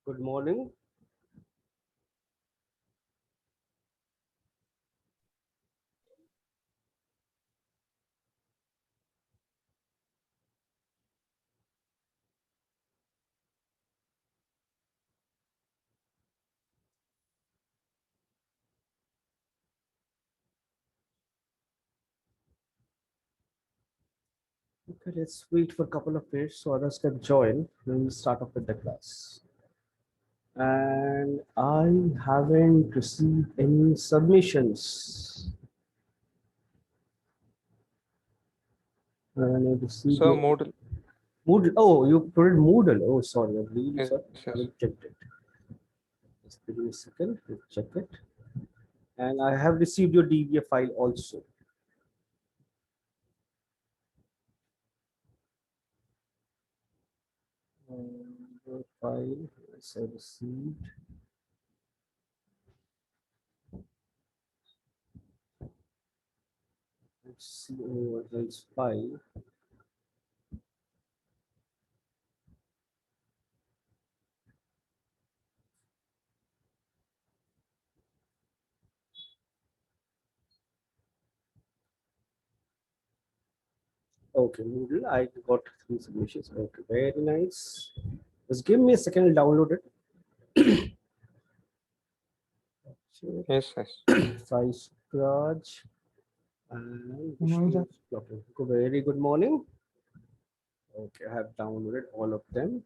Good morning. Okay, let's wait for a couple of minutes so others can join. We'll start off with the class. And I haven't received any submissions. And I received So your Moodle, Moodle. Oh, you put it Moodle. Oh, sorry. I'm really yes, sorry. I yes. haven't checked it. Just give me a second. Let's check it. And I have received your DBA file also. The file, yes, I received. Let's see what else file. Okay, Moodle. I got three submissions. Okay, very nice. Just give me a second. I'll download it. So, Yes, yes. Sai Raj and Vishnu Moodle. Blocking. Very good morning. Okay, I have downloaded all of them.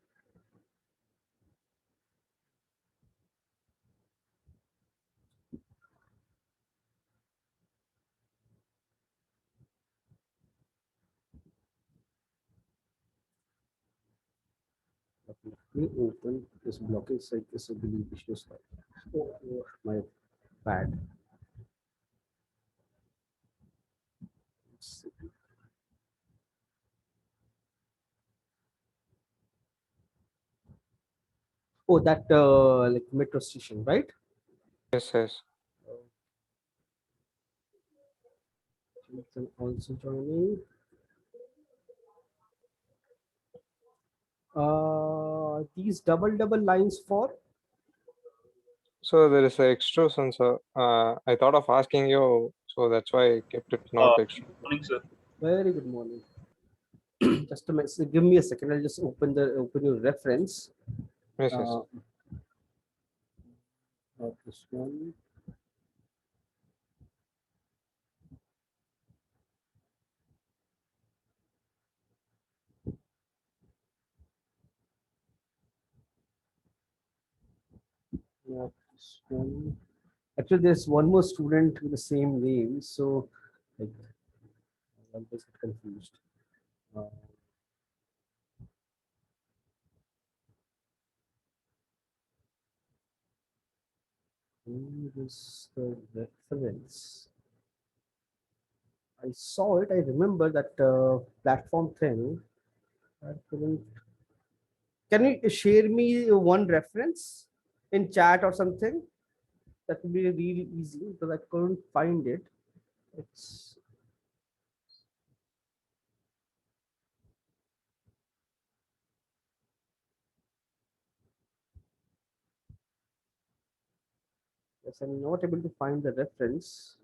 Okay, let me open this blocking site. This will be Vishnu's file. Oh, my bad. Let's see. Oh, that like metro station, right? Yes, yes. Jonathan also joining. These double lines for. So there is an extrusion, sir. I thought of asking you, so that's why I kept it not extrusion. Morning, sir. Very good morning. Just a minute. Give me a second. I'll just open your reference. Yes, yes. Uh, not this one. Not this one. Actually, there's one more student with the same name, so like I'm just confused. Uh, where is the reference? I saw it. I remember that platform thing. I couldn't. Can you share me one reference in chat or something? That would be really easy because I couldn't find it. It's yes, I'm not able to find the reference.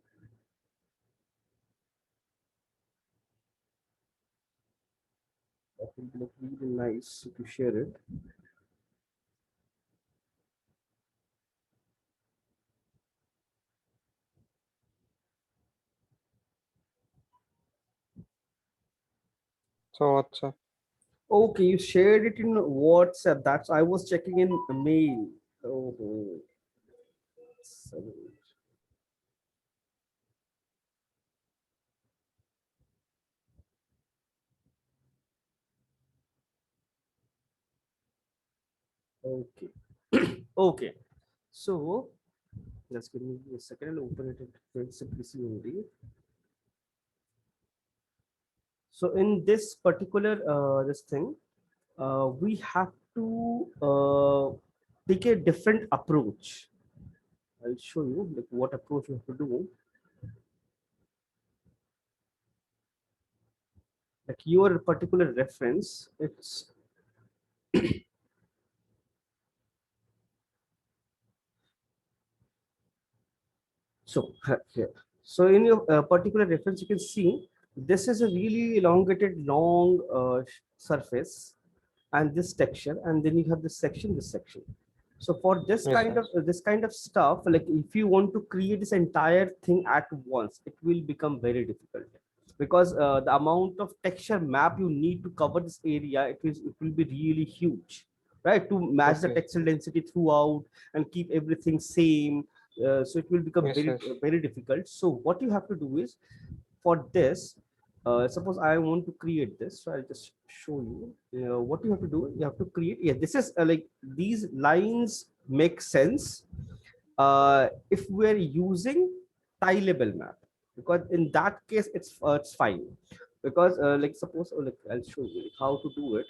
That would be like really nice if you share it. So what's up? Okay, you shared it in WhatsApp. That's I was checking in mail. Oh, so- okay, okay. So just give me a second. I'll open it in simplicity only. So in this particular this thing, we have to take a different approach. I'll show you like what approach you have to do. Like your particular reference, it's So here, so in your particular reference, you can see this is a really elongated, long surface, and this texture, and then you have this section, this section. So for Yes, yes. this kind of stuff, like if you want to create this entire thing at once, it will become very difficult, because the amount of texture map you need to cover this area, it will be really huge, right? To match the Okay. textile density throughout and keep everything same. So it will become Yes, yes. very difficult. So what you have to do is, for this, suppose I want to create this, so I'll just show you. What you have to do, you have to create, yeah, this is like these lines make sense if we're using tileable map, because in that case it's fine, because like suppose, like I'll show you how to do it,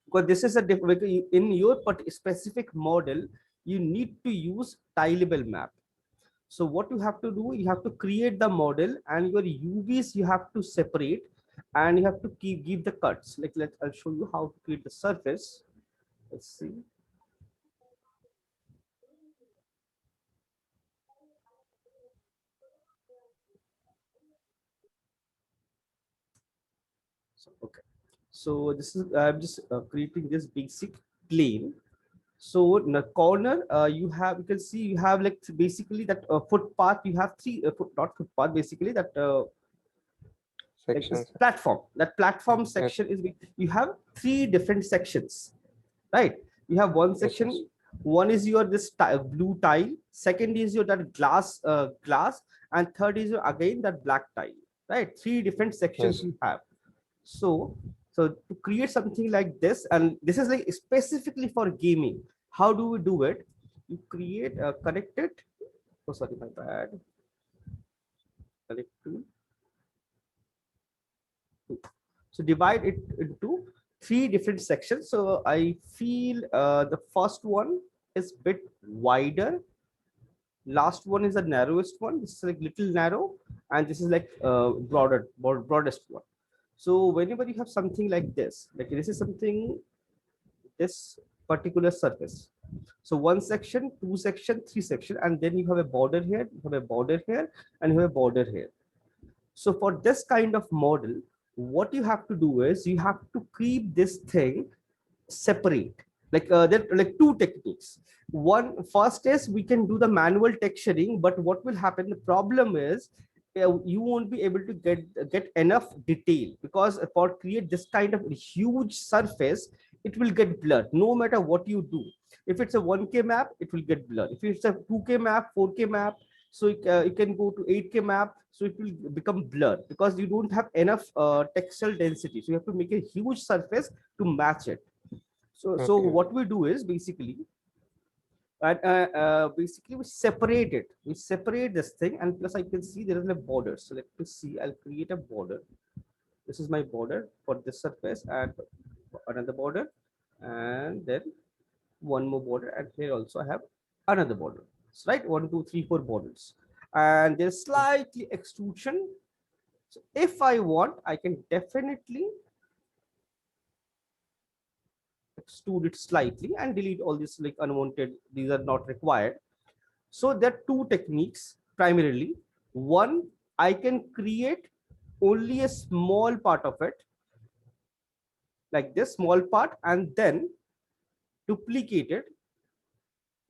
because this is a different, in your specific model you need to use tileable map. So what you have to do, you have to create the model, and your UVs you have to separate, and you have to give the cuts. Like I'll show you how to create the surface. Let's see. So okay. So this is, I'm just creating this basic plane. So in the corner, you can see you have like basically that footpath. You have three not footpath, basically that like this Sections. platform. That platform Yes, section is, you have three different sections, right? You have one yes, yes. section. One is your this blue tile. Second is your that glass, and third is your again that black tile. Right? Three different sections Yes. you have. So, so to create something like this, and this is like specifically for gaming. How do we do it? You create a connected. Oh, sorry, my bad. Connect to. So divide it into three different sections. So I feel the first one is bit wider. Last one is the narrowest one. This is like little narrow, and this is like broadest one. So whenever you have something like this is something, this particular surface. So one section, two section, three section, and then you have a border here, you have a border here, and you have a border here. So for this kind of model, what you have to do is you have to keep this thing separate. Like there are like two techniques. One first is we can do the manual texturing, but what will happen? The problem is you won't be able to get enough detail, because for create this kind of huge surface, it will get blurred no matter what you do. If it's a 1K map, it will get blurred. If it's a 2K map, 4K map, so you can go to 8K map, so it will become blurred because you don't have enough textile density. So you have to make a huge surface to match it. So Okay. what we do is basically, basically we separate it. We separate this thing, and plus I can see there is a border. So let me see. I'll create a border. This is my border for this surface, and another border, and then one more border, and here also I have another border. So, right, 1, 2, 3, 4 borders, and there's slightly extrusion. So if I want, I can definitely extrude it slightly and delete all this like unwanted. These are not required. So there are two techniques primarily. One, I can create only a small part of it, like this small part, and then duplicate it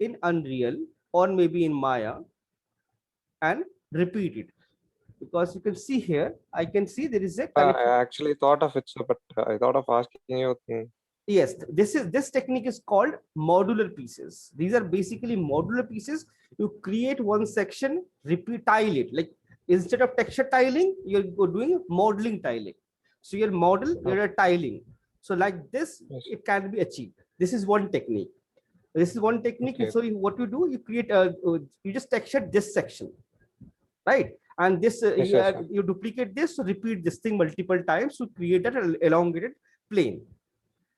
in Unreal or maybe in Maya and repeat it. Because you can see here, I can see there is a I connection. actually thought of it, sir, but I thought of asking you. Yes, this technique is called modular pieces. These are basically modular pieces. You create one section, repeat, tile it. Like instead of texture tiling, you're doing modeling tiling. So your model, you're tiling. So like this, Yes. it can be achieved. This is one technique. This is one technique. Okay. So what you do, you create you just texture this section, right? And this Yes, yes, sir. you duplicate this, so repeat this thing multiple times to create an elongated plane.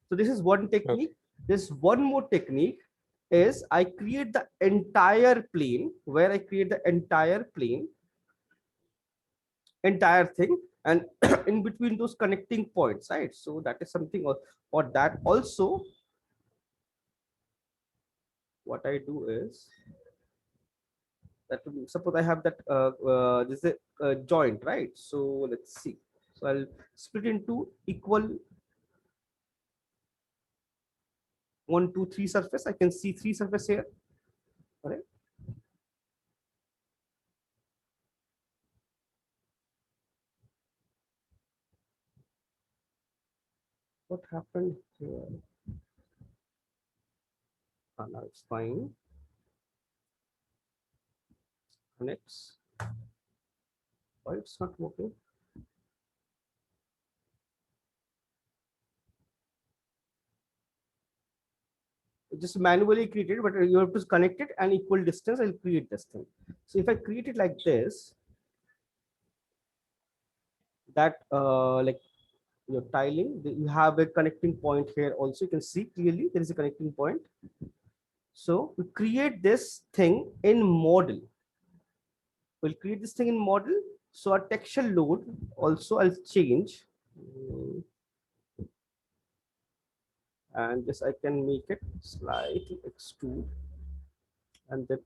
So this is one Okay. technique. This one more technique is I create the entire plane, where I create the entire plane, entire thing, and in between those connecting points, right? So that is something, or that also what I do is That will be, suppose I have that this is a joint, right? So let's see. So I'll split into equal 1, 2, 3 surface. I can see 3 surface here. All right. What happened here? Now it's fine. Connects. Why it's not working? It just manually created, but you have to connect it and equal distance. I'll create this thing. So if I create it like this, that like your tiling, you have a connecting point here. Also, you can see clearly there is a connecting point. So we create this thing in model. We'll create this thing in model. So our texture load also I'll change. And this I can make it slightly extrude and then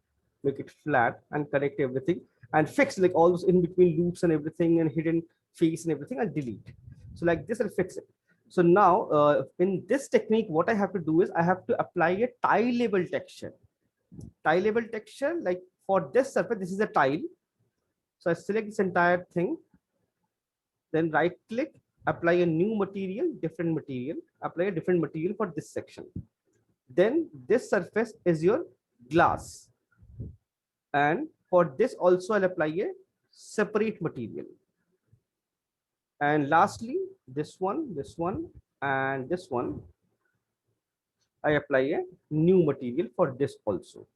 make it flat and connect everything and fix like all those in between loops and everything and hidden face and everything. I'll delete. So like this, I'll fix it. So now in this technique, what I have to do is I have to apply a tile level texture. Tile level texture, like for this surface, this is a tile. So I select this entire thing, then right click, apply a new material, different material, apply a different material for this section. Then this surface is your glass. And for this also I'll apply a separate material. And lastly, this one, and this one, I apply a new material for this also.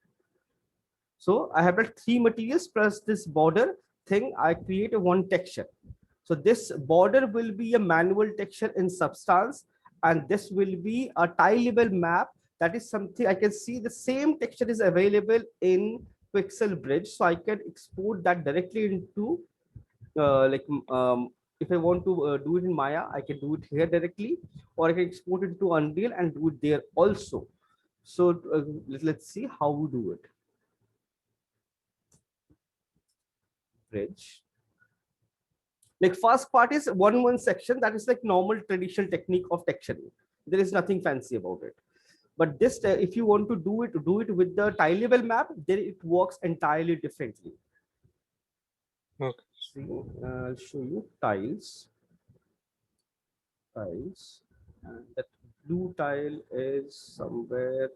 So I have got 3 materials plus this border thing. I create a one texture. So this border will be a manual texture in Substance, and this will be a tileable map. That is something I can see the same texture is available in Pixel Bridge. So I can export that directly into if I want to do it in Maya, I can do it here directly, or I can export it to Unreal and do it there also. So let's see how we do it. Bridge. Like first part is one section, that is like normal traditional technique of texturing. There is nothing fancy about it. But this, if you want to do it with the tileable map, then it works entirely differently. Okay. See, I'll show you tiles. Tiles, and that blue tile is somewhere.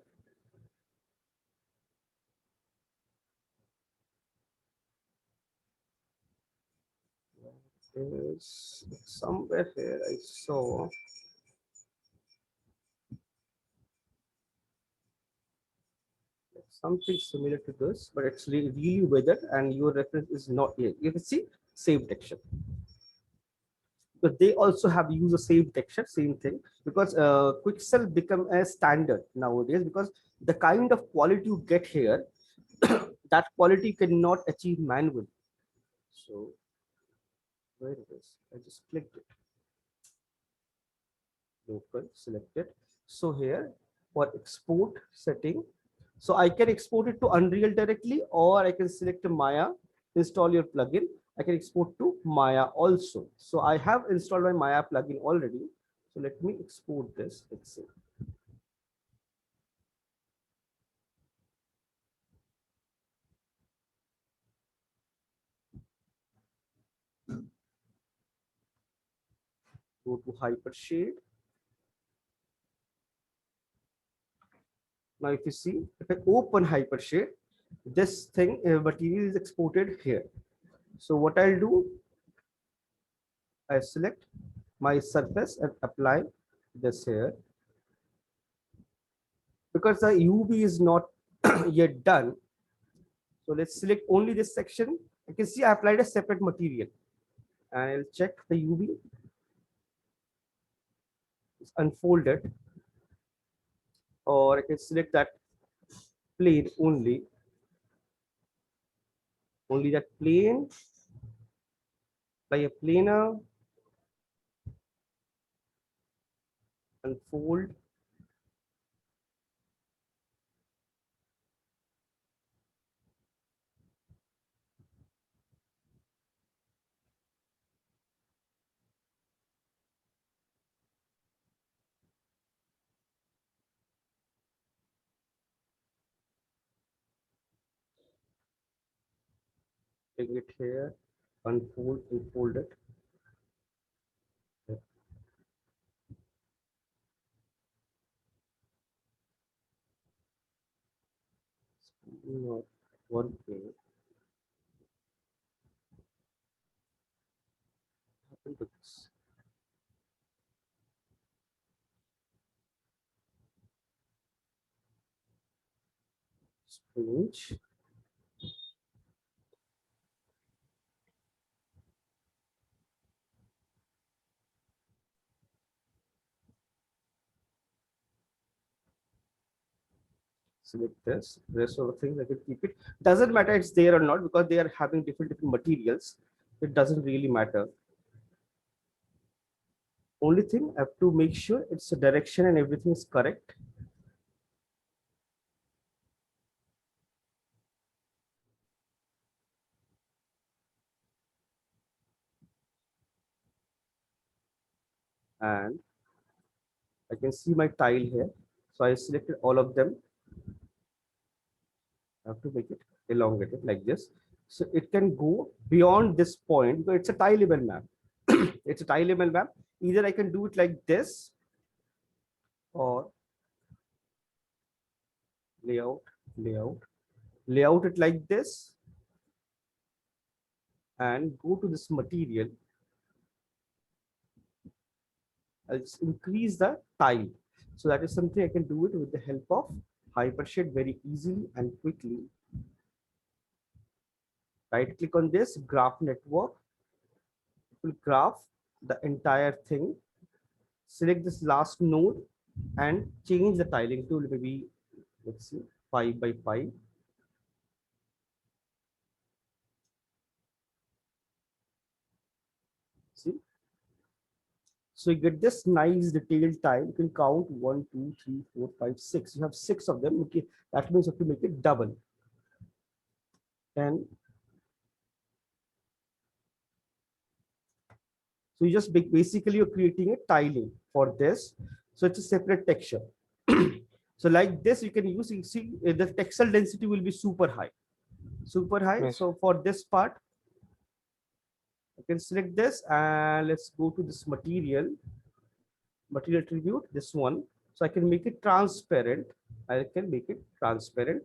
Is somewhere here. I saw. Something similar to this, but it's really weathered, and your reference is not here. You can see same texture. But they also have used the same texture, same thing, because Quixel become a standard nowadays, because the kind of quality you get here, that quality cannot achieve manually. So where it is, I just clicked it. Local, selected. So here for export setting, so I can export it to Unreal directly, or I can select Maya, install your plugin. I can export to Maya also. So I have installed my Maya plugin already. So let me export this. Let's see. Go to Hypershade. Now, if you see, if I open Hypershade, this thing material is exported here. So what I'll do, I select my surface and apply this here. Because the UV is not yet done, so let's select only this section. You can see I applied a separate material, and I'll check the UV. It's unfolded, or I can select that plane only that plane by a planar, unfold. bring it here, unfold, unfold it. Not one thing happened to this. Strange. Select this. Rest of the things I can keep it. Doesn't matter it's there or not because they are having different materials. It doesn't really matter. Only thing I have to make sure it's the direction and everything is correct. And I can see my tile here. So I selected all of them. I have to make it elongated like this. So it can go beyond this point because it's a tile level map. It's a tile level map. Either I can do it like this or layout, layout, layout it like this and go to this material. I'll just increase the tile. So that is something I can do it with the help of Hypershade very easily and quickly. Right click on this graph network. It will graph the entire thing. Select this last node and change the tiling tool. Maybe let's see 5 by 5. See, so you get this nice detailed tile. You can count 1, 2, 3, 4, 5, 6. You have 6 of them. Okay, that means you have to make it double. And so you just basically you're creating a tiling for this. So it's a separate texture. So like this, you can use, you see the texel density will be super high, super high. Yes. So for this part, I can select this and let's go to this material attribute, this one. So I can make it transparent. I can make it transparent.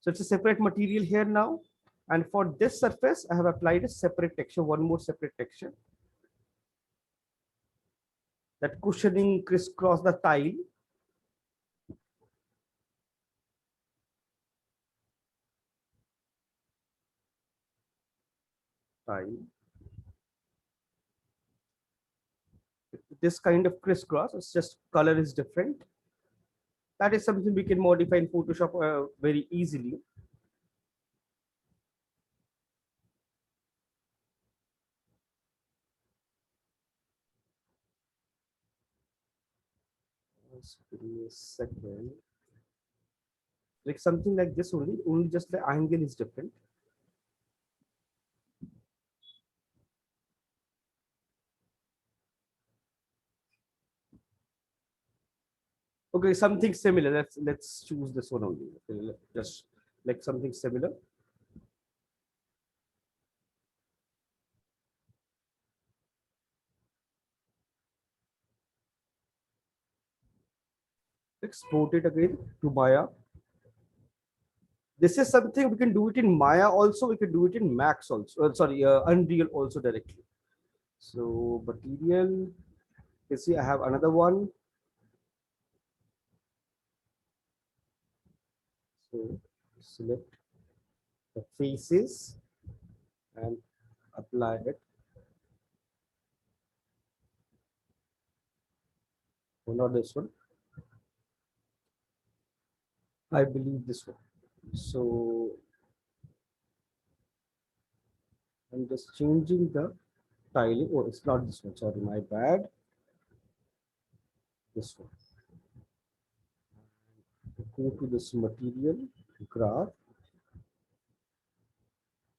So it's a separate material here now. And for this surface, I have applied a separate texture, one more separate texture. That cushioning crisscross the tile. Tile. This kind of crisscross, it's just color is different. That is something we can modify in Photoshop very easily. Just give me a second. Like something like this only just the angle is different. Okay, something similar. Let's choose this one only. Okay, just like something similar. Export it again to Maya. This is something we can do it in Maya also. We can do it in Max also. Sorry, Unreal also directly. So material. You see, I have another one. So select the faces and apply it. Oh, not this one. I believe this one. So I'm just changing the tiling. Oh, it's not this one. Sorry, my bad. This one. Go to this material graph.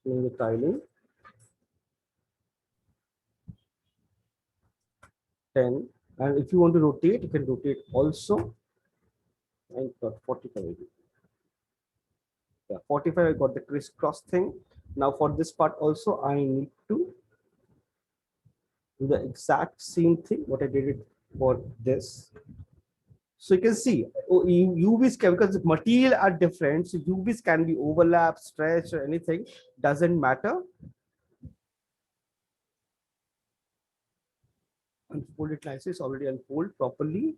Change the tiling. 10. And if you want to rotate, you can rotate also. 9.45. Yeah, 45, I got the crisscross thing. Now for this part also, I need to do the exact same thing what I did it for this. So you can see UVs can, because the material are different, so UVs can be overlap, stretch, or anything, doesn't matter. Unfold it nicely, it's already unfold properly.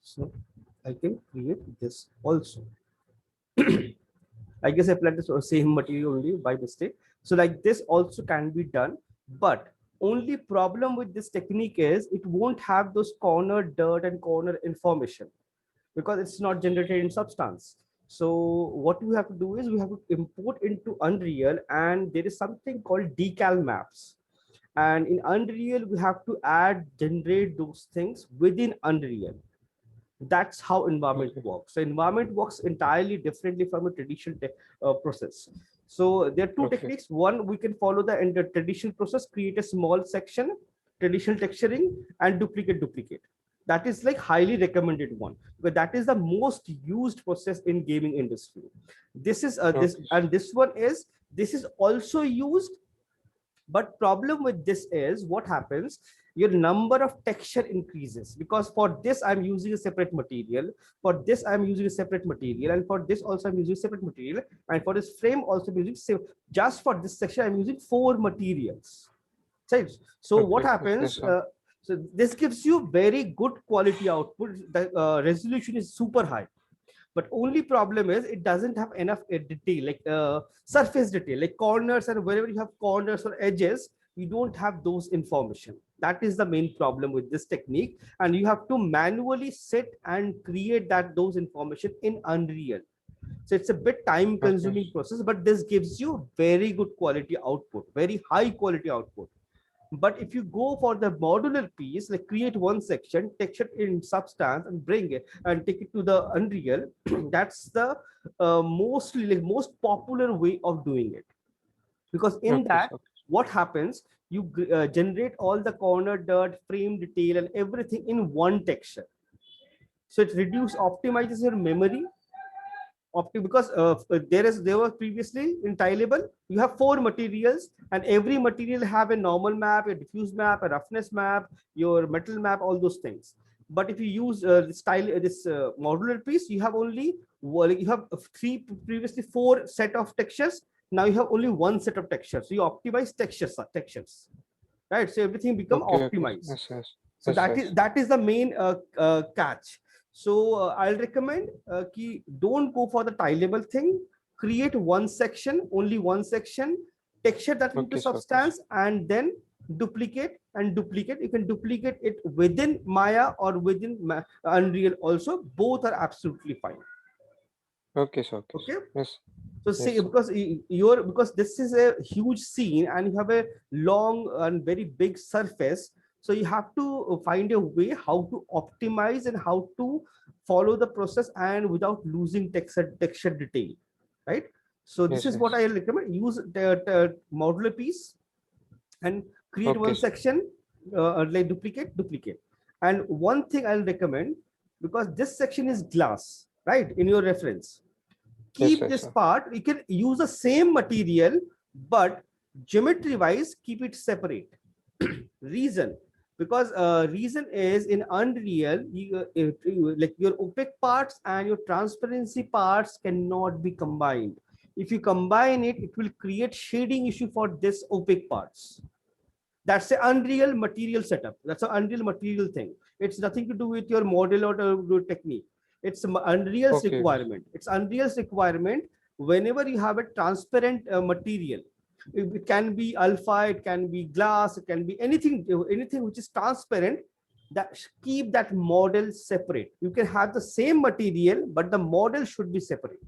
So I can create this also. I guess I applied the same material only by mistake. So like this also can be done, but only problem with this technique is it won't have those corner dirt and corner information because it's not generated in Substance. So what we have to do is we have to import into Unreal, and there is something called decal maps. And in Unreal, we have to generate those things within Unreal. That's how environment Okay. works. So environment works entirely differently from a traditional process. So there are two Okay. techniques. One, we can follow in the traditional process, create a small section, traditional texturing, and duplicate. That is like highly recommended one, but that is the most used process in gaming industry. This is this, Okay. and this one is, this is also used, but problem with this is what happens, your number of texture increases, because for this I'm using a separate material, for this I'm using a separate material, and for this also I'm using a separate material, and for this frame also I'm using same. Just for this section I'm using 4 materials, right? So what Okay. Yes, yes, happens, sir. so this gives you very good quality output. The resolution is super high, but only problem is it doesn't have enough detail, like surface detail, like corners, and wherever you have corners or edges, you don't have those information. That is the main problem with this technique, and you have to manually sit and create those information in Unreal. So it's a bit time Okay. consuming process, but this gives you very good quality output, very high quality output. But if you go for the modular piece, like create one section, texture in Substance, and bring it and take it to the Unreal, that's the mostly like most popular way of doing it. Because in Okay, that, sir. what happens, you generate all the corner dirt, frame detail, and everything in one texture. So it optimizes your memory, because there was previously in Tileable, you have 4 materials, and every material have a normal map, a diffuse map, a roughness map, your metal map, all those things. But if you use this modular piece, you have only, well, you have previously 4 set of textures. Now you have only 1 set of textures. So you optimize textures, right? So everything become Okay, okay. optimized. Yes, yes. So Yes, that is yes. that is the main catch. So I'll recommend ki don't go for the tileable thing. Create one section, only one section, texture that into Okay, sir. Okay, sir. Substance, and then duplicate. You can duplicate it within Maya or within Unreal also. Both are absolutely fine. Okay, sir. Okay, sir. Okay. Yes. So Yes, say, sir. because this is a huge scene and you have a long and very big surface, so you have to find a way how to optimize and how to follow the process and without losing texture detail, right? So this Yes, is what yes. I recommend. Use the modular piece and create Okay, one sir. section, like duplicate. And one thing I'll recommend, because this section is glass, right, in your reference, Yes, keep yes, this sir. part, you can use the same material, but geometry wise keep it separate. Reason, because reason is in Unreal, like your opaque parts and your transparency parts cannot be combined. If you combine it, it will create shading issue for this opaque parts. That's an Unreal material setup. That's an Unreal material thing. It's nothing to do with your model or your technique. It's Unreal's Okay, okay. requirement. It's Unreal's requirement. Whenever you have a transparent material, it can be alpha, it can be glass, it can be anything which is transparent. That keep that model separate. You can have the same material, but the model should be separate.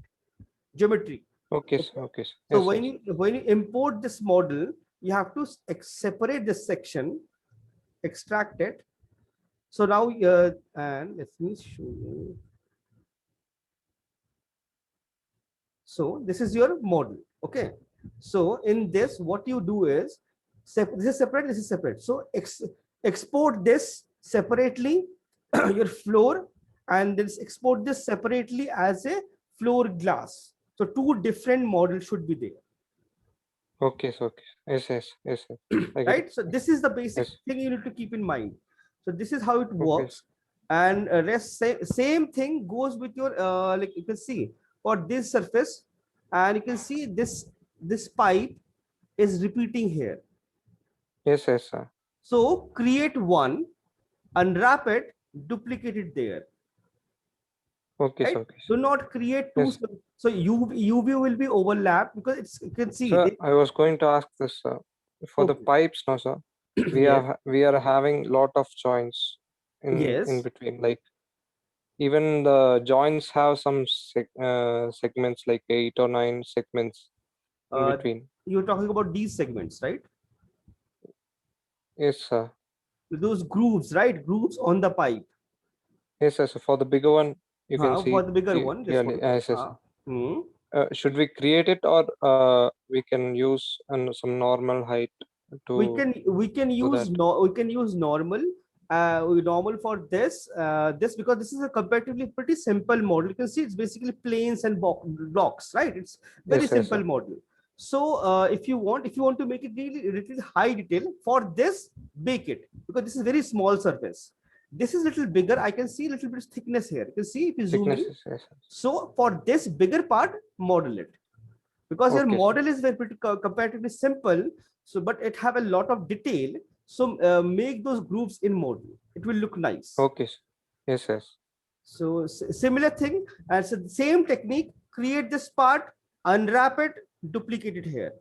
Geometry. Okay, Okay. sir. Okay, sir. So Yes, yes. when you import this model, you have to separate this section, extract it. So now, and let me show you. So this is your model. Okay. So in this, what you do is, this is separate, this is separate. So export this separately, your floor, and then export this separately as a floor glass. So two different models should be there. Okay, so okay. Yes, yes, yes, yes. I get it. Right. So this is the basic Yes. thing you need to keep in mind. So this is how it Okay. works. And same thing goes with your like you can see for this surface, and you can see this pipe is repeating here. Yes, yes, sir. So create one, unwrap it, duplicate it there. Okay, Right. so okay. Do not create two. Yes. So UV will be overlapped because it's, you can see Sir, I was going to ask this, sir. For the okay. pipes, no, sir. Yes. We are having lot of joints in Yes. between. Like even the joints have some segments, like 8 or 9 segments in Uh, between. you're talking about these segments, right? Yes, sir. Those grooves, right? Grooves on the pipe. Yes, sir. So for the bigger one, you can see For it the bigger one, this clearly. one. Yes, yes. Hmm. Should we create it, or we can use some normal height We to can do use that? normal. Normal for this because this is a comparatively pretty simple model. You can see it's basically planes and blocks, right? It's very Yes, yes, simple sir. model. So if you want to make it really little high detail for this, bake it because this is very small surface. This is little bigger. I can see a little bit of thickness here. You can see if you zoom in. Thicknesses, yes, yes. So for this bigger part, model it because your Okay, sir. model is very pretty comparatively simple. So, but it have a lot of detail. So make those grooves in model. It will look nice. Okay, sir. Yes, yes. So similar thing, and so the same technique. Create this part, unwrap it, duplicate it here.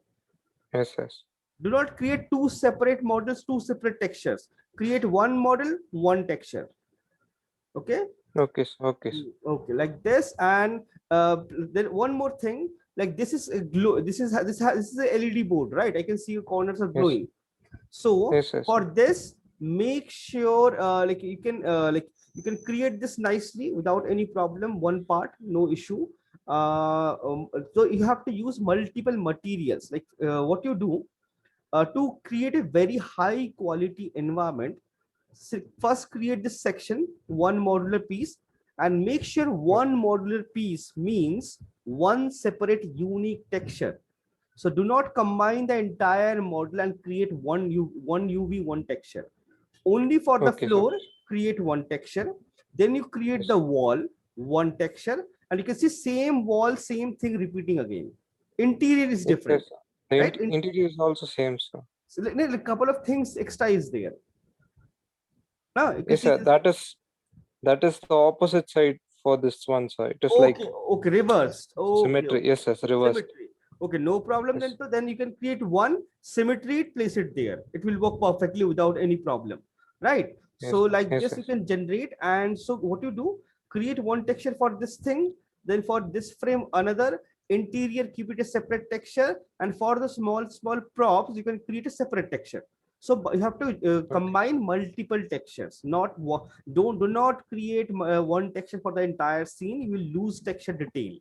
Yes, yes. Do not create two separate models, two separate textures. Create one model, one texture. Okay. Okay, sir. Okay, sir. Okay, like this, and then one more thing, like this is a glow. This is a LED board, right? I can see your corners are Yes. glowing. So Yes, yes. for this, make sure like you can create this nicely without any problem. One part, no issue. So you have to use multiple materials. Like what you do to create a very high quality environment. First create this section, one modular piece, and make sure one modular piece means one separate unique texture. So do not combine the entire model and create one UV, one texture. Only for the Okay, sir. floor, create one texture. Then you create Yes. the wall, one texture, and you can see same wall, same thing repeating again. Interior is Yes, different, yes. The right? interior is also same, sir. So a couple of things extra is there. Now you can Yes, see sir. this. That is the opposite side for this one, sir. It is like Okay, reversed. Okay, symmetry. Yes, yes, reversed. symmetry. Okay, no problem. Yes. Then you can create one symmetry, place it there. It will work perfectly without any problem, right? Yes, So sir. like Yes, this, you yes. can generate. And so what you do, create one texture for this thing. Then for this frame, another interior, keep it a separate texture. And for the small props, you can create a separate texture. So you have to combine multiple textures, not do not create one texture for the entire scene. You will lose texture detail.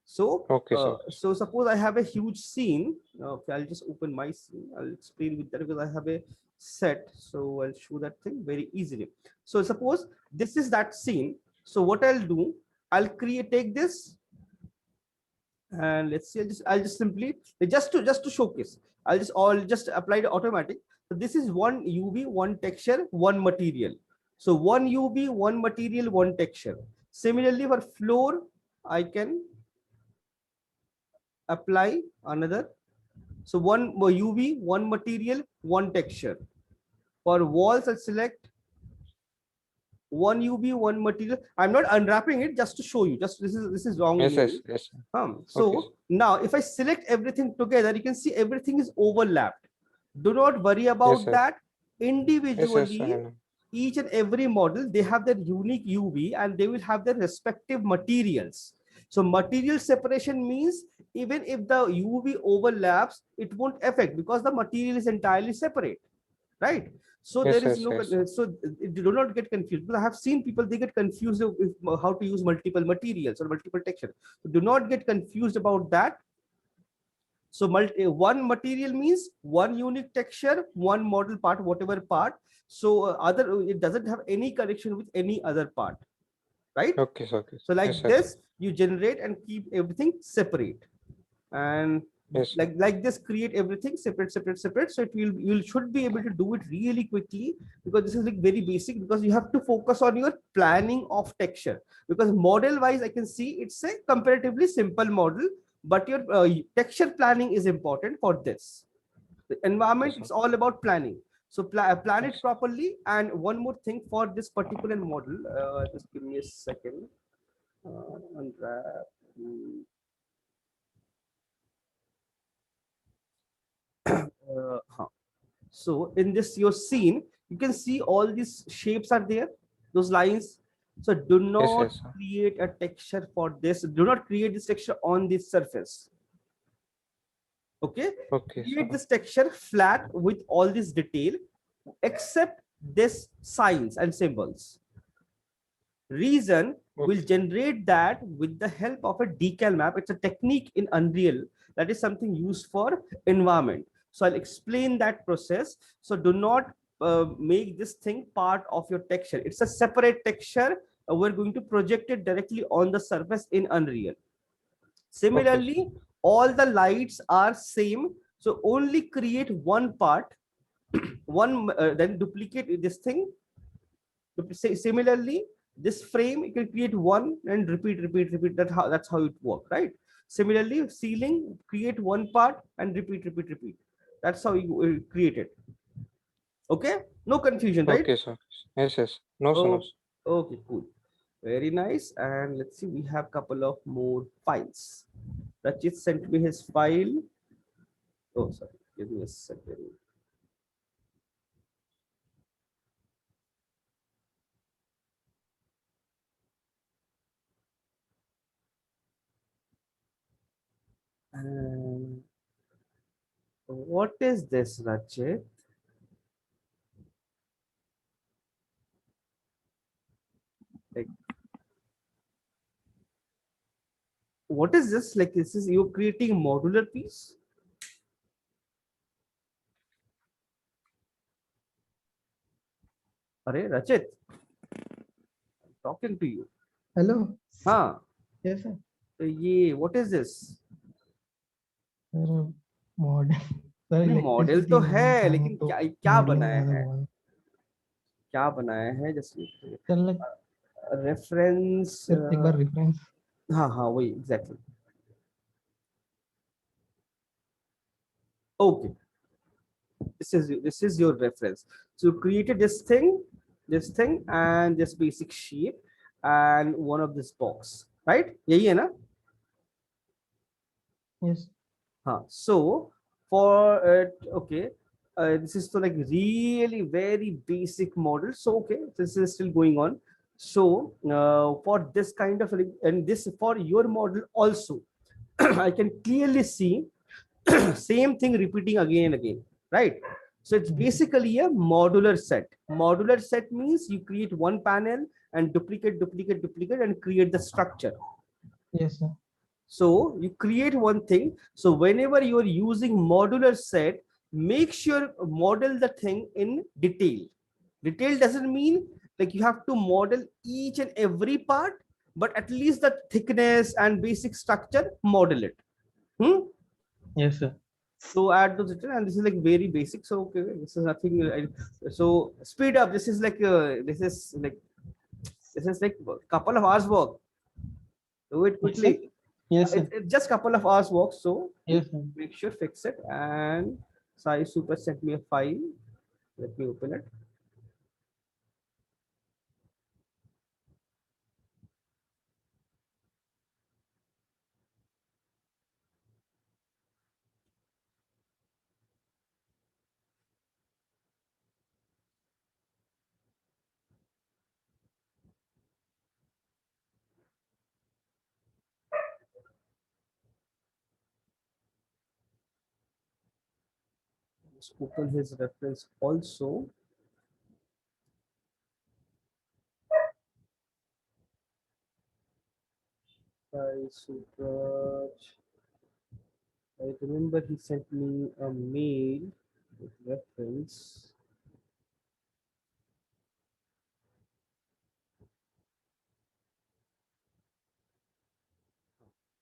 So Okay, sir. so suppose I have a huge scene. Okay, I'll just open my scene. I'll explain with that because I have a set. So I'll show that thing very easily. So suppose this is that scene. So what I'll do, I'll take this, and let's see, I'll just simply just to showcase, I'll just apply the automatic. So this is one UV, one texture, one material. So one UV, one material, one texture. Similarly for floor, I can apply another. So one UV, one material, one texture. For walls, I select one UV, one material. I'm not unwrapping it, just to show you. Just this is wrong. Yes, yes, yes. So Okay, now if I select everything together, you can see everything is overlapped. Do not worry about yes, sir. that. Yes, Individually, yes, I know. each and every model, they have their unique UV and they will have their respective materials. So material separation means even if the UV overlaps, it won't affect because the material is entirely separate, right? So Yes, there is yes, no yes. do not get confused, because I have seen people, they get confused of how to use multiple materials or multiple texture. So do not get confused about that. So one material means one unique texture, one model part, whatever part. So other, it doesn't have any connection with any other part, right? Okay, sir. Okay. So Yes, like yes, this, you generate and keep everything separate, and yes, sir. like this, create everything separate, separate, separate. So it will, you should be able to do it really quickly, because this is like very basic, because you have to focus on your planning of texture. Because model wise, I can see it's a comparatively simple model, but your texture planning is important for this. The environment, Yes, sir. it's all about planning. So plan it Yes. properly. And one more thing for this particular model, just give me a second. Unwrap. Huh. So in this your scene, you can see all these shapes are there, those lines. So do Yes, not yes, sir. create a texture for this. Do not create this texture on this surface. Okay, Okay, create sir. this texture flat with all this detail, except this signs and symbols. Reason will Okay. generate that with the help of a decal map. It's a technique in Unreal that is something used for environment. So I'll explain that process. So do not make this thing part of your texture. It's a separate texture. We're going to project it directly on the surface in Unreal. Okay, sir. Similarly, all the lights are same. So only create one part, one then duplicate this thing. Similarly, this frame, you can create one and repeat, repeat, repeat. That's how it works, right? Similarly, ceiling, create one part and repeat, repeat, repeat. That's how you create it. Okay, no confusion, right? Okay, sir. Yes, yes. No, sir. No, Oh, sir. okay, cool. Very nice. And let's see, we have couple of more files. Rachit sent me his file. Oh, sorry. Give me a second. Um, what is this, Rachit? Like, what is this? Like, this is you creating a modular piece? Arey, Rachit, talking to you. Hello. हाँ, Yes, sir. तो ये what is this? Sir, model. Sir, नहीं, model electricity तो use है, होता है ना लेकिन तो क्या क्या modeling बनाया ज्यादा है? हुआ है. क्या बनाया है? Just Sir, like reference. sir एक बार reference. हाँ हाँ, वही exactly. Okay, this is your reference. So you created this thing and this basic shape and one of this box, right? यही है ना? Yes. हाँ, so for it, okay, this is so like really very basic model. So okay, this is still going on. So for this kind of, and this for your model also, I can clearly see same thing repeating again and again, right? So it's Yes, sir. basically a modular set. Modular set means you create one panel and duplicate, duplicate, duplicate, and create the structure. Yes, sir. So you create one thing. So whenever you are using modular set, make sure model the thing in detail. Detail doesn't mean like you have to model each and every part, but at least the thickness and basic structure, model it. Hmm? Yes, sir. So add those detail, and this is like very basic. So okay, this is nothing. So speed up. This is like couple of hours work. Do it Yes, sir. quickly. Yes, sir. It's just couple of hours work. So Yes, sir. make sure fix it. And Sai Super sent me a file. Let me open it. Let's open his reference also. Hi, Supraj. I remember he sent me a mail with reference.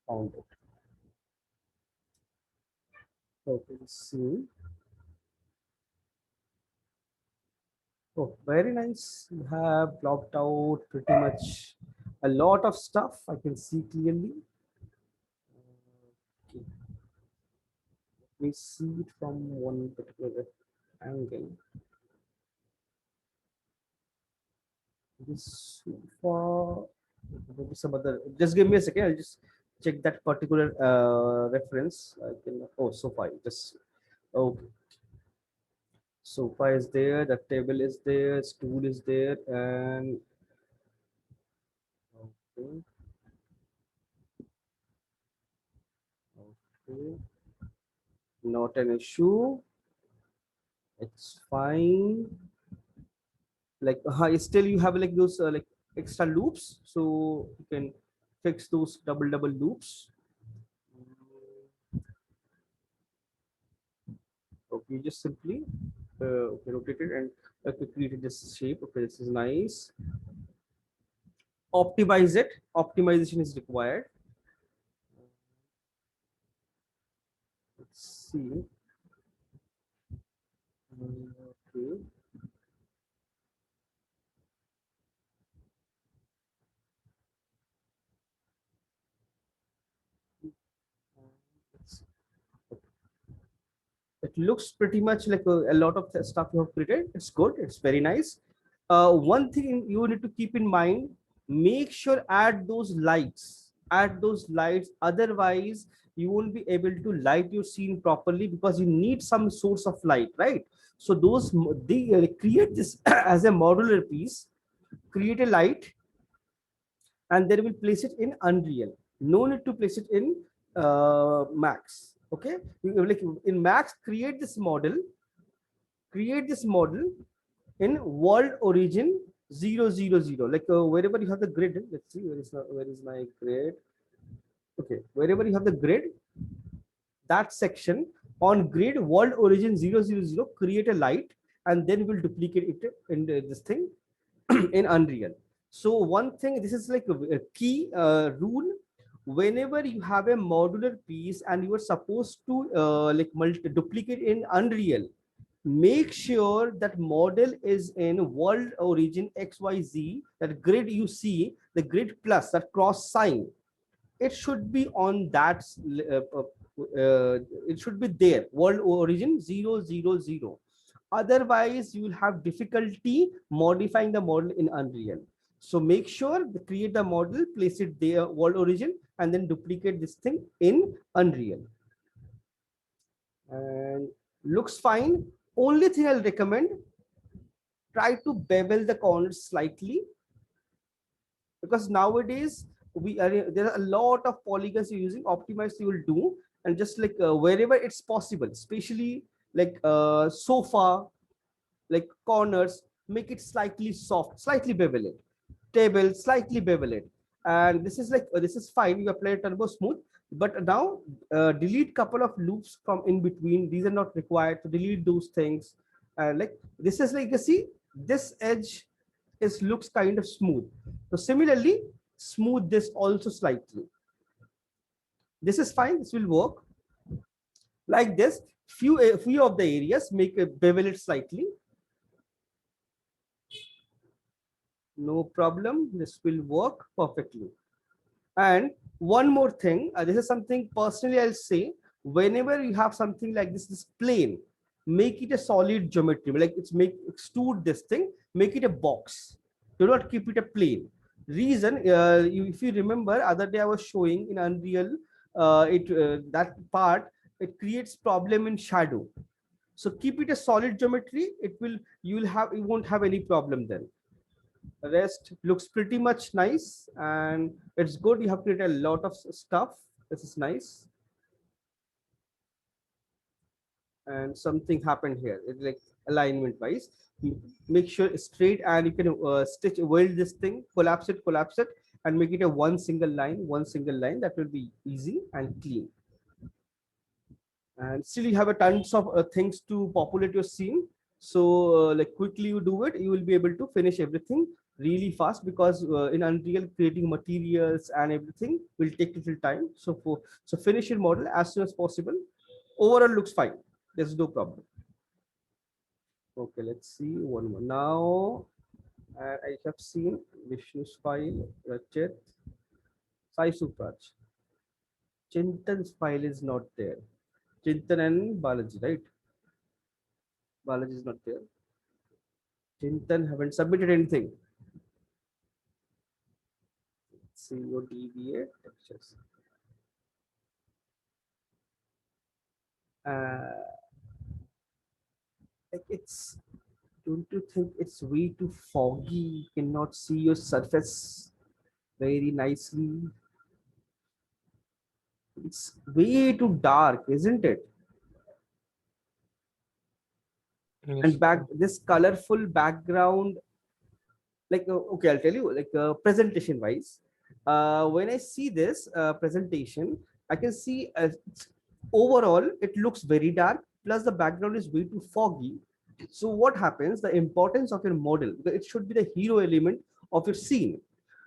Found it. Okay, let's see. Oh, very nice. You have blocked out pretty much a lot of stuff. I can see clearly. Okay, let me see it from one particular angle. This so far, maybe some other. Just give me a second. I'll just check that particular reference. I can. Oh, so far, just okay. Sofa is there. The table is there. Stool is there, and okay, okay, not an issue. It's fine. Like still you have like those like extra loops, so you can fix those double loops. Okay, just simply okay, rotate it and okay, create this shape. Okay, this is nice. Optimize it. Optimization is required. Let's see. Okay. It looks pretty much like a lot of the stuff you have created. It's good. It's very nice. One thing you need to keep in mind: make sure add those lights. Add those lights. Otherwise, you won't be able to light your scene properly because you need some source of light, right? So they create this as a modular piece. Create a light and then we'll place it in Unreal. No need to place it in Max. Okay, like in Max, create this model in world origin 000. Like wherever you have the grid, let's see where is my grid. Okay, wherever you have the grid, that section on grid world origin 000, create a light, and then we'll duplicate it in this thing in Unreal. So one thing, this is like a key rule. Whenever you have a modular piece and you are supposed to like duplicate in Unreal, make sure that model is in world origin XYZ. That grid you see, the grid plus that cross sign, it should be on that. It should be there. World origin 000. Otherwise, you will have difficulty modifying the model in Unreal. So make sure to create the model, place it there, world origin, and then duplicate this thing in Unreal. And looks fine. Only thing I'll recommend, try to bevel the corners slightly, because nowadays we are there are a lot of polygons you're using. Optimize you will do, and just like wherever it's possible, especially like sofa, like corners, make it slightly soft, slightly bevel it. Table, slightly bevel it. And this is like this is fine. You apply turbo smooth, but now delete couple of loops from in between. These are not required to delete those things. Like this is like you see, this edge is looks kind of smooth. So similarly, smooth this also slightly. This is fine. This will work like this. Few of the areas make a bevel it slightly. No problem. This will work perfectly. And one more thing, this is something personally I'll say, whenever you have something like this plane, make it a solid geometry. Like it's make extrude this thing, make it a box. Do not keep it a plane. Reason, if you remember, other day I was showing in Unreal, that part, it creates problem in shadow. So keep it a solid geometry. You won't have any problem then. Rest looks pretty much nice and it's good. You have created a lot of stuff. This is nice. And something happened here. It's like alignment wise. You make sure it's straight, and you can stitch weld this thing, collapse it, and make it a one single line. That will be easy and clean. And still you have a tons of things to populate your scene. So like quickly you do it, you will be able to finish everything really fast, because in Unreal creating materials and everything will take little time. So finish your model as soon as possible. Overall looks fine, there's no problem. Okay, let's see one more now. I have seen Vishnu's file, Rachit, Sai Supraj. Chintan's file is not there. Chintan and Balaji, right? Balaji is not there. Chintan haven't submitted anything. Let's see your DBA textures. Like it's, don't you think it's way too foggy? You cannot see your surface very nicely. It's way too dark, isn't it? Yes, And back sir. this colorful background, like okay, I'll tell you, like presentation wise, when I see this presentation, I can see overall it looks very dark, plus the background is way too foggy. So what happens, the importance of your model, because it should be the hero element of your scene.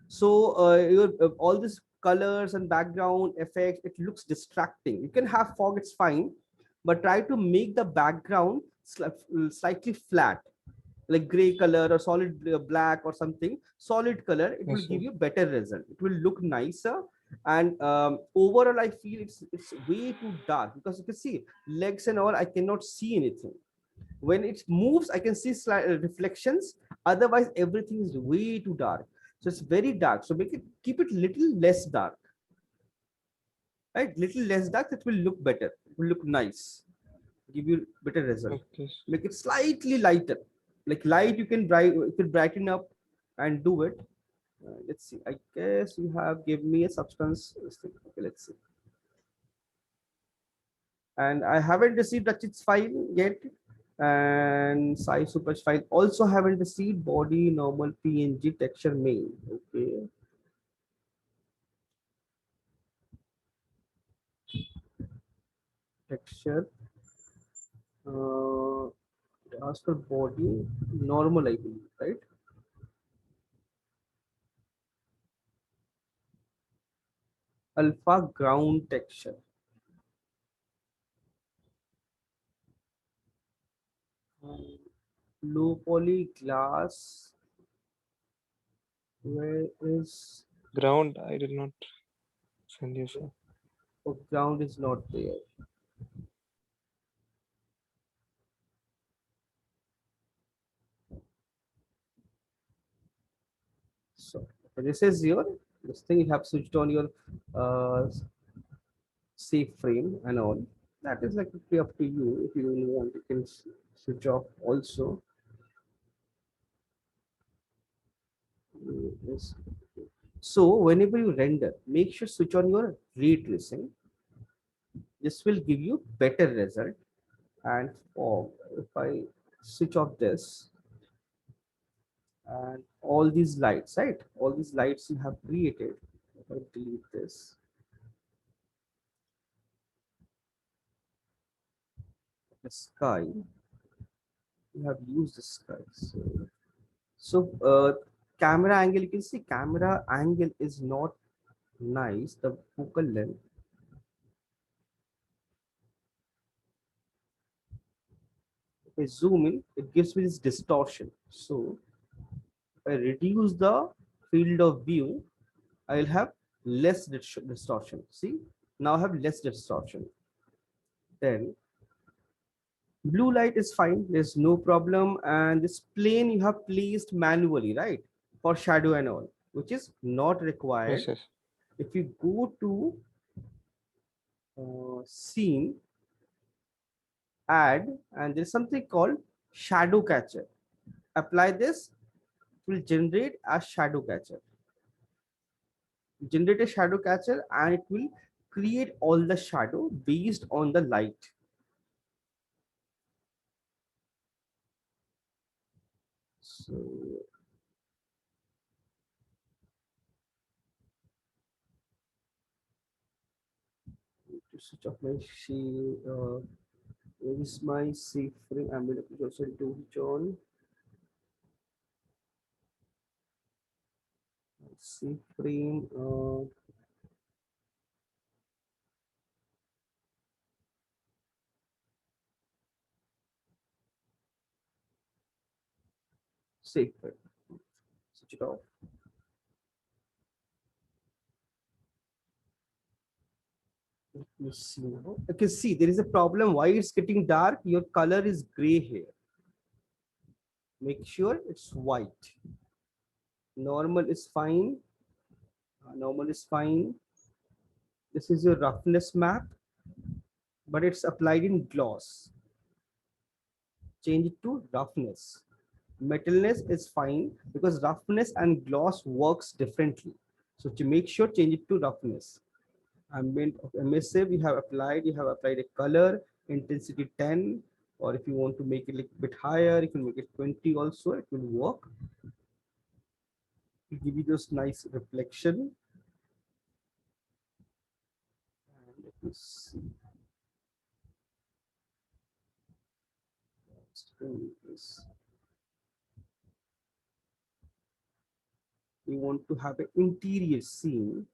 So all these colors and background effects, it looks distracting. You can have fog, it's fine, but try to make the background slightly flat, like gray color or solid black or something solid color. It will Yes, give sir. you better result, it will look nicer. And overall I feel it's way too dark, because you can see legs and all, I cannot see anything. When it moves I can see slight reflections, otherwise everything is way too dark. So it's very dark, so make it, keep it little less dark, right? Little less dark, it will look better, it will look nice, give you better result. Okay, sir. Make it slightly lighter, like light you can brighten up and do it. Let's see, I guess you have given me a substance thing. Okay, let's see. And I haven't received Rachit's file yet, and Sai Super's file also haven't received. Body normal PNG texture main. Okay, texture. Ask for body normal, I believe, right? Alpha ground texture. Low poly glass. Where is, Ground, I did not send you, sir. oh, ground is not there. So this is your, this thing you have switched on your uh, safe frame and all. That is like pretty up to you. If you don't want, you can switch off also. Yes. So whenever you render, make sure switch on your ray tracing. This will give you better result. And if I switch off this and all these lights, right? All these lights you have created. If I delete this, the sky, you have used the sky. So camera angle, you can see camera angle is not nice. The focal length. If I zoom in, it gives me this distortion. So if I reduce the field of view, I'll have less distortion. See, now I have less distortion. Then blue light is fine, there's no problem. And this plane you have placed manually, right? For shadow and all, which is not required. Yes, yes. If you go to scene, add, and there's something called shadow catcher. Apply this, it will generate a shadow catcher. Generate a shadow catcher and it will create all the shadow based on the light. So to switch off my shade. Where is my safe frame? I'm going to also do it on safe frame. Safe frame. Switch it off. Let me see now. Okay, see, there is a problem. Why it's getting dark? Your color is gray here. Make sure it's white. Normal is fine. Normal is fine. This is your roughness map, but it's applied in gloss. Change it to roughness. Metalness is fine because roughness and gloss works differently. So to make sure, change it to roughness. Ambient of emissive, you have applied a color, intensity 10, or if you want to make it a little bit higher, you can make it 20 also, it will work. It give you this nice reflection. And let me see. Let's do this. We want to have an interior scene.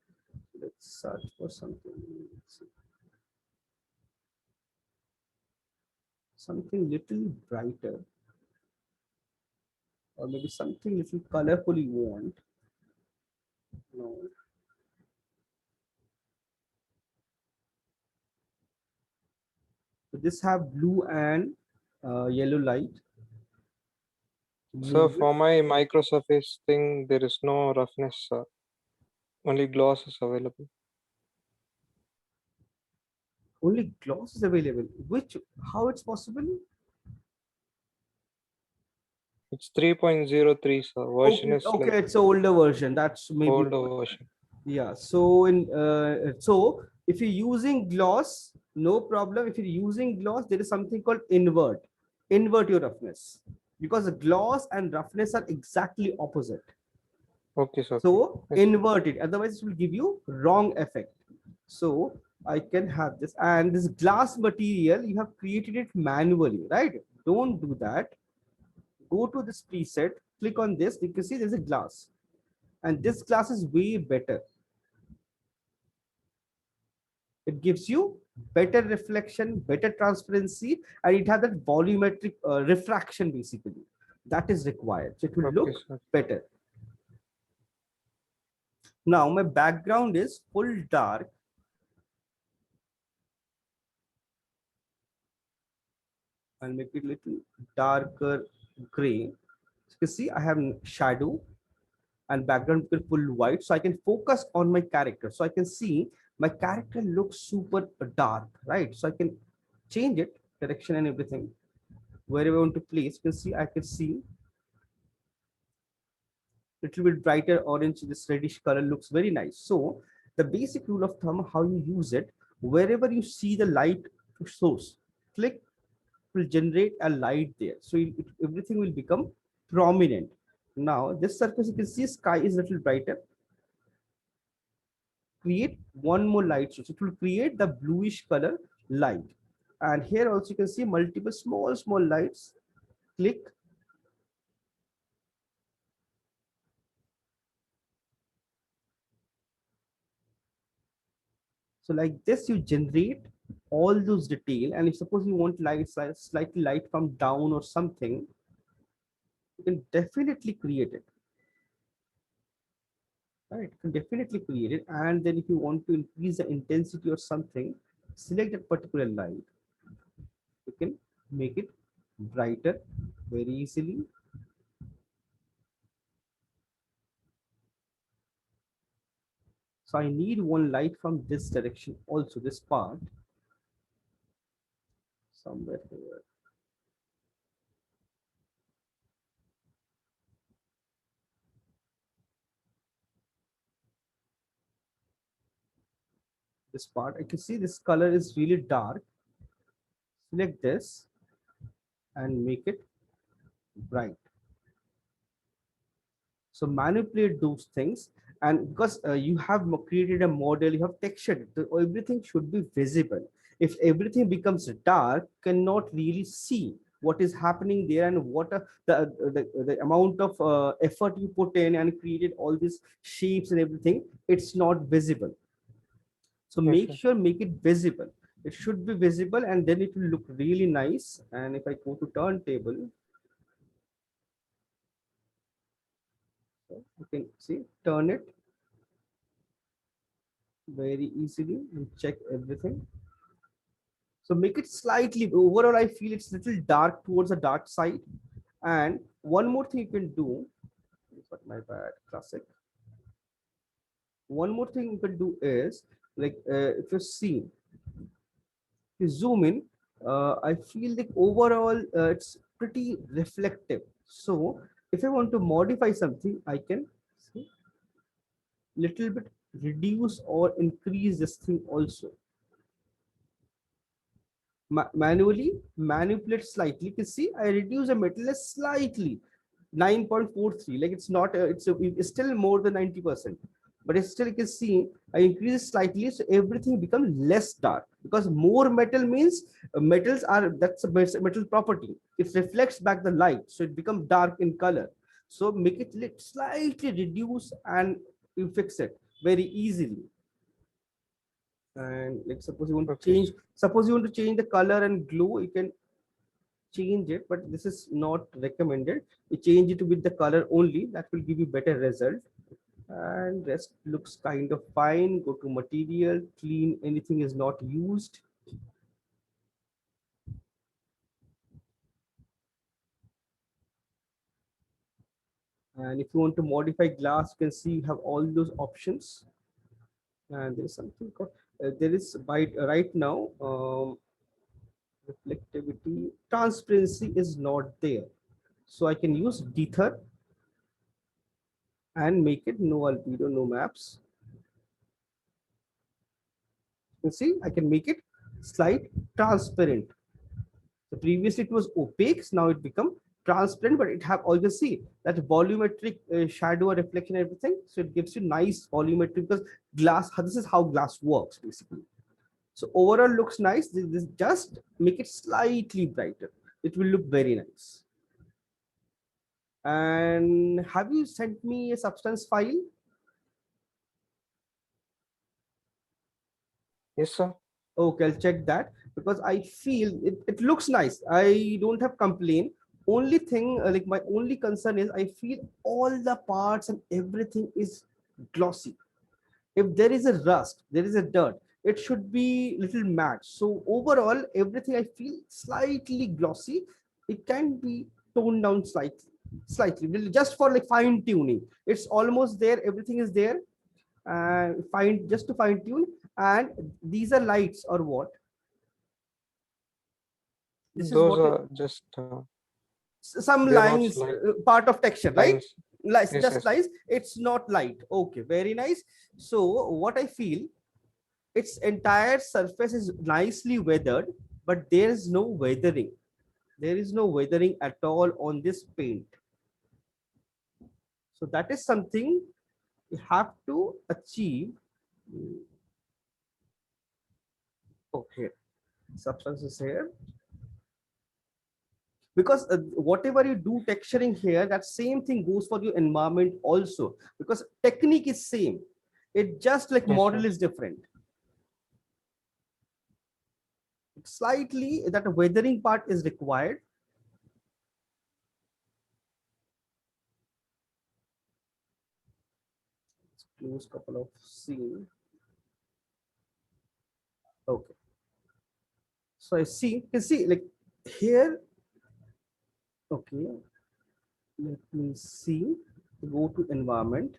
Let's search for something. Something little brighter, or maybe something little colorful you want. No. So this have blue and yellow light. So Move it. for my microsurface thing, there is no roughness. Only gloss is available. Only gloss is available. Which, how it's possible? It's 3.03, so version Okay, is okay, like it's an older version. That's maybe older version. yeah. So in so if you're using gloss, no problem. If you're using gloss, there is something called invert. Invert your roughness because the gloss and roughness are exactly opposite. Okay, sir. So Yes. invert it, otherwise it will give you wrong effect. So I can have this, and this glass material, you have created it manually, right? Don't do that. Go to this preset, click on this, you can see there's a glass, and this glass is way better. It gives you better reflection, better transparency, and it has that volumetric refraction basically. That is required. So it will Okay, look sir. better. Now my background is full dark. I'll make it a little darker gray. So you can see I have shadow and background will full white. So I can focus on my character. So I can see my character looks super dark, right? So I can change it, direction and everything. Wherever I want to place, you can see I can see little bit brighter orange, this reddish color looks very nice. So the basic rule of thumb, how you use it, wherever you see the light source, click, will generate a light there. So everything will become prominent. Now this surface, you can see sky is a little brighter. Create one more light source. It will create the bluish color light. And here also you can see multiple small lights. Click. So like this, you generate all those detail. And if suppose you want light, slightly light from down or something, you can definitely create it. Right, you can definitely create it. And then if you want to increase the intensity or something, select that particular light. You can make it brighter very easily. So I need one light from this direction, also this part, somewhere here. This part, I can see this color is really dark. Select this and make it bright. So manipulate those things, And because you have created a model, you have textured it, so everything should be visible. If everything becomes dark, cannot really see what is happening there, and what the amount of effort you put in and created all these shapes and everything, it's not visible. So Yes, make sir. sure, make it visible. It should be visible, and then it will look really nice. And if I go to turntable, so you can see, turn it very easily and check everything. So make it slightly, overall I feel it's little dark, towards the dark side. And one more thing you can do, but my bad, classic. One more thing you can do is, like if you see, you zoom in, I feel like overall it's pretty reflective. So if I want to modify something, I can see, little bit reduce or increase this thing also. Manually manipulate slightly. You can see I reduce the metalness slightly, 9.43. Like it's not it's still more than 90%, but it's still, you can see I increase it slightly, so everything becomes less dark, because more metal means metals are, that's a metal property, it reflects back the light, so it becomes dark in color. So make it slightly reduce, and you fix it very easily. And like suppose you want to Okay. change, suppose you want to change the color and glow, you can change it, but this is not recommended. You change it with the color only, that will give you better result. And rest looks kind of fine. Go to material, clean, anything is not used. And if you want to modify glass, you can see you have all those options. And there is something called there is right now reflectivity, transparency is not there, so I can use dether and make it no albedo, no maps. You see, I can make it slight transparent. So previously it was opaque, now it become transparent, but it have always see that volumetric shadow or reflection, everything. So it gives you nice volumetric, because glass, this is how glass works basically. So overall looks nice. This just make it slightly brighter. It will look very nice. And have you sent me a substance file? Yes, sir. Okay, I'll check that, because I feel it looks nice. I don't have complaint. Only thing, like my only concern is I feel all the parts and everything is glossy. If there is a rust, there is a dirt, it should be little matte. So overall, everything I feel slightly glossy. It can be toned down slightly, just for like fine tuning. It's almost there. Everything is there. Fine, just to fine tune. And these are lights or what? This is Those what are just some they're not lines, like part of texture, right? lines. Lights, Yes, just yes. lines. It's not light. Okay, very nice. So what I feel, its entire surface is nicely weathered, but there is no weathering. There is no weathering at all on this paint. So that is something you have to achieve. Okay, substance is here. Because whatever you do texturing here, that same thing goes for your environment also, because technique is same, it just like Yes, model sir. is different. Slightly that weathering part is required. Let's close couple of scene. Okay, so I see, you can see like here. Okay, let me see, go to environment,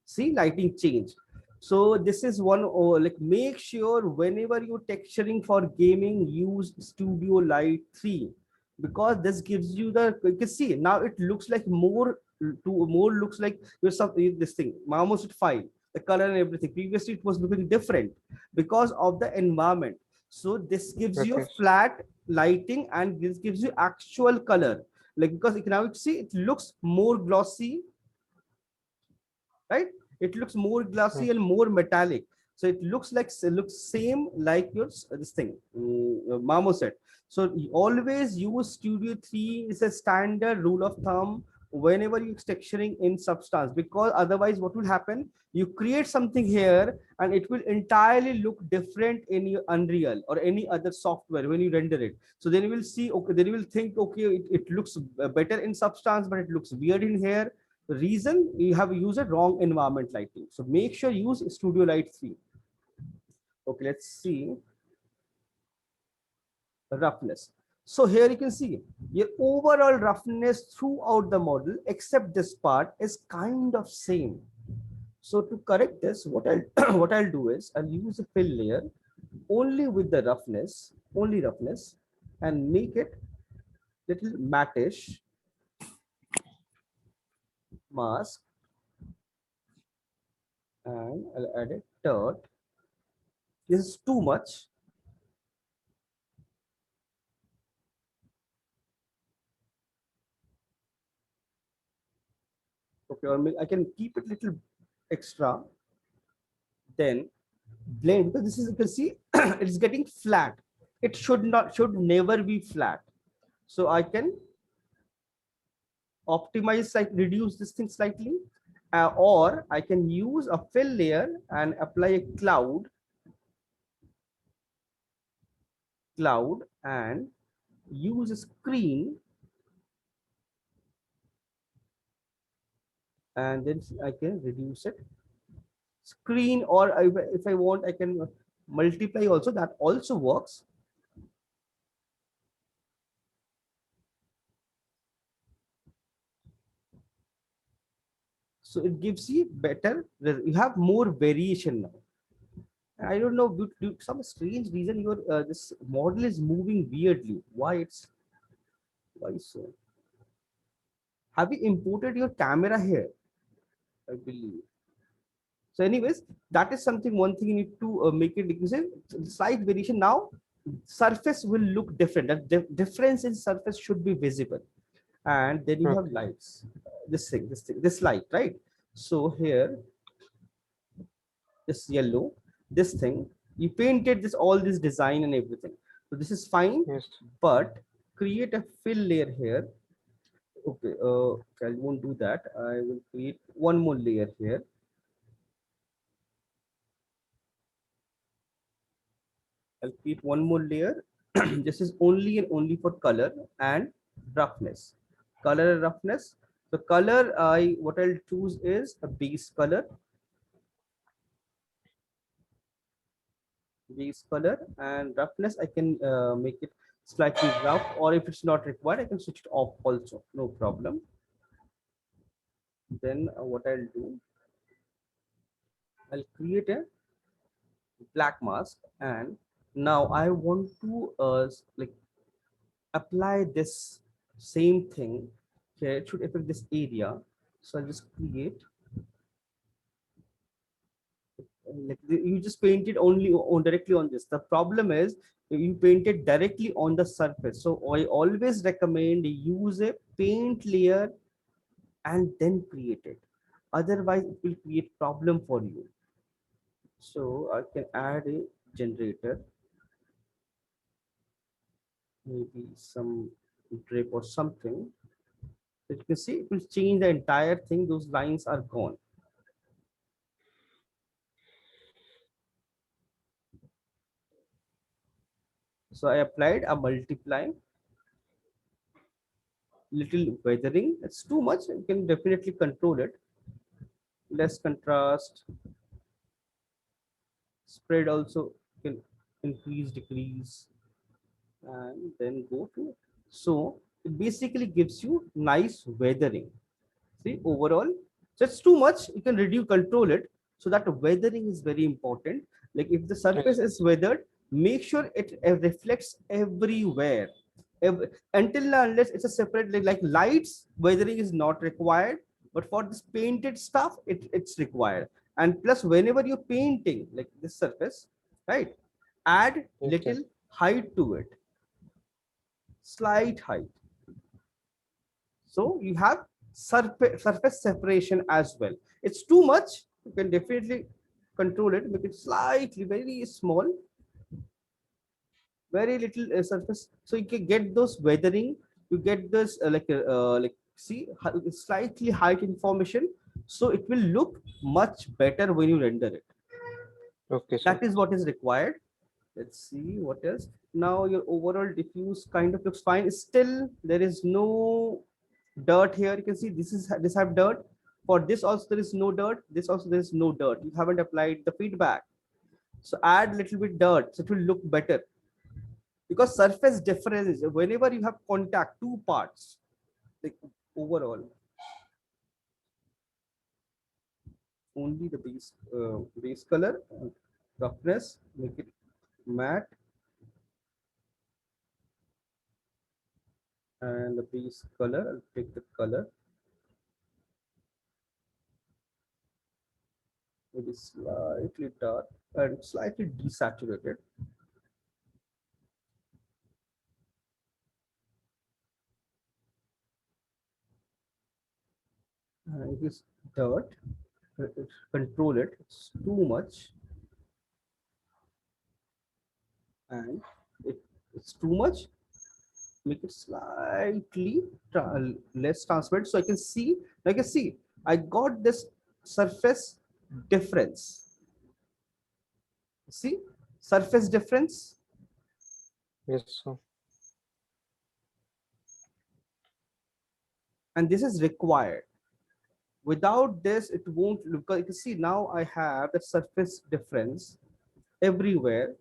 see lighting change. So this is one, like make sure whenever you're texturing for gaming, use Studio Light 3, because this gives you the, you can see now it looks like more, to more looks like your this thing almost at 5, the color and everything. Previously it was looking different because of the environment. So this gives you a Okay. flat lighting, and this gives you actual color, like because now you see it looks more glossy. right? It looks more glossy and more metallic. So it looks like same like your this thing, marmoset. So you always use Studio 3 is a standard rule of thumb whenever you're texturing in Substance, because otherwise what will happen, you create something here and it will entirely look different in your Unreal or any other software when you render it. So then you will see, okay, then you will think, okay, it looks better in Substance, but it looks weird in here. The reason you have used a wrong environment lighting. So make sure use Studio Light 3. Okay, let's see roughness. So here you can see your overall roughness throughout the model, except this part, is kind of same. So to correct this, what I'll what I'll do is I'll use a fill layer only with the roughness, only roughness, and make it little mattish mask, and I'll add a dirt. This is too much. Okay, or I can keep it little extra. Then blend, because this is, you can see it's getting flat. It should never be flat. So I can optimize, like reduce this thing slightly, or I can use a fill layer and apply a cloud and use a screen, and then I can reduce it. Screen, or if I want, I can multiply also, that also works. So it gives you better, you have more variation now. I don't know, due to some strange reason, your this model is moving weirdly. Why so? Have you imported your camera here? I believe. So, anyways, that is something. One thing you need to make it, because slight variation. Now, surface will look different. That difference in surface should be visible. And then you have Okay. lights. This light, right? So here, this yellow, this thing, you painted this all this design and everything. So this is fine, Yes. but create a fill layer here. Okay, I won't do that. I will create one more layer here. I'll create one more layer. This is only and only for color and roughness. Color and roughness. The color, what I'll choose is a base color. Base color, and roughness, I can make it slightly rough, or if it's not required, I can switch it off also, no problem. Then what I'll do, I'll create a black mask, and now I want to like apply this same thing here. It should affect this area. So I'll just create, like you just paint it only on directly on this. The problem is you paint it directly on the surface. So I always recommend use a paint layer and then create it. Otherwise, it will create problem for you. So I can add a generator, maybe some drip or something. So you can see it will change the entire thing. Those lines are gone. So I applied a multiply, little weathering. It's too much. You can definitely control it. Less contrast. Spread also can increase, decrease, and then go to it. So it basically gives you nice weathering. See, overall, so it's too much. You can reduce, control it. So that weathering is very important. Like if the surface Yes. is weathered, make sure it reflects everywhere. Until and unless it's a separate, like lights, weathering is not required. But for this painted stuff, it's required. And plus, whenever you're painting like this surface, right, add Okay. little height to it, slight height. So you have surface separation as well. It's too much, you can definitely control it, make it slightly very small, very little surface, so you can get those weathering, you get this like see slightly height information, so it will look much better when you render it. Okay, sir. That is what is required. Let's see what else. Now your overall diffuse kind of looks fine. Still there is no dirt here. You can see this have dirt. For this also there is no dirt. This also there is no dirt. You haven't applied the feedback. So add little bit dirt, so it will look better. Because surface difference, whenever you have contact, two parts, like overall, only the base color, roughness, make it matte, and the base color, I'll take the color, maybe slightly dark and slightly desaturated. And this dirt, control it, it's too much, and it's too much, make it slightly less transparent, so I can see, I got this surface difference. See, surface difference. Yes, sir. And this is required. Without this, it won't look. You can see now I have the surface difference everywhere.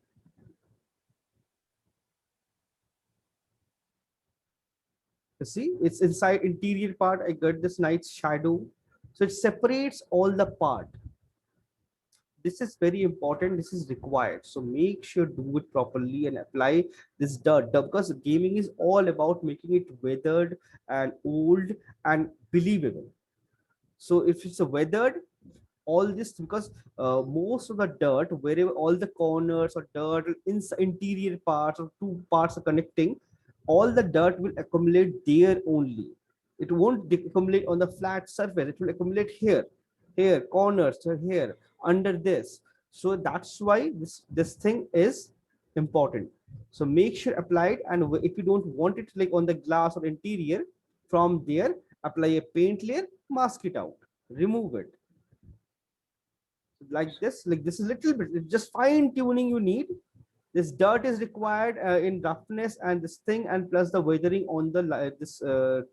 You see, it's inside interior part. I got this nice shadow. So it separates all the part. This is very important. This is required. So make sure do it properly and apply this dirt, because gaming is all about making it weathered and old and believable. So if it's a weathered, all this, because most of the dirt, wherever all the corners or dirt in interior parts or two parts are connecting, all the dirt will accumulate there only. It won't accumulate on the flat surface. It will accumulate here, corners, here, under this. So that's why this thing is important. So make sure apply it, and if you don't want it like on the glass or interior, from there apply a paint layer, mask it out, remove it. Like this is little bit, it's just fine tuning you need. This dirt is required in roughness and this thing, and plus the weathering on the this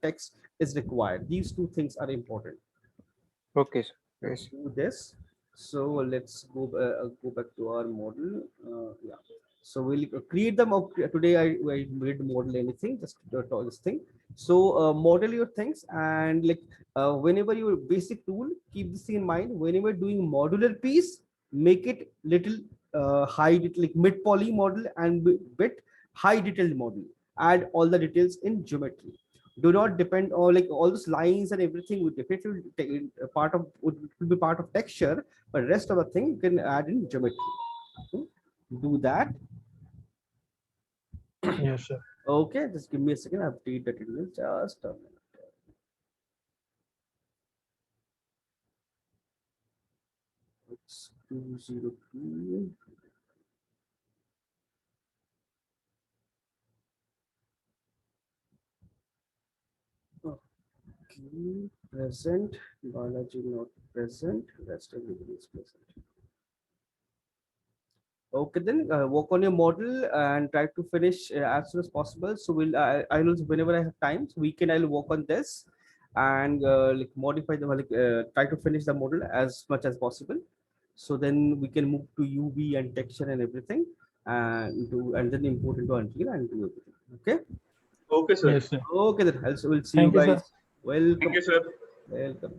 text is required. These two things are important. Okay, sir. Yes. Do this. So let's go back to our model. Yeah. So we'll create them. Today I did model anything, just this thing. So model your things, and like whenever your basic tool, keep this in mind. Whenever doing modular piece, make it little high, like mid poly model and bit high detailed model. Add all the details in geometry. Do not depend on like all those lines and everything would definitely take would be part of texture, but rest of the thing you can add in geometry. So do that. Yes, sir. Okay, just give me a second. I'll update that in just a minute. It's 202. Okay, present. Biology not present. Rest everybody is present. Okay, then work on your model and try to finish as soon as possible. So I will, whenever I have time, so weekend I'll work on this and like modify the try to finish the model as much as possible. So then we can move to UV and texture and everything, and then import into Unreal and do everything. Okay. Okay, sir. Yes, sir. Okay, then we'll see you Thank you, sir. guys. Welcome. Thank you, sir. Welcome.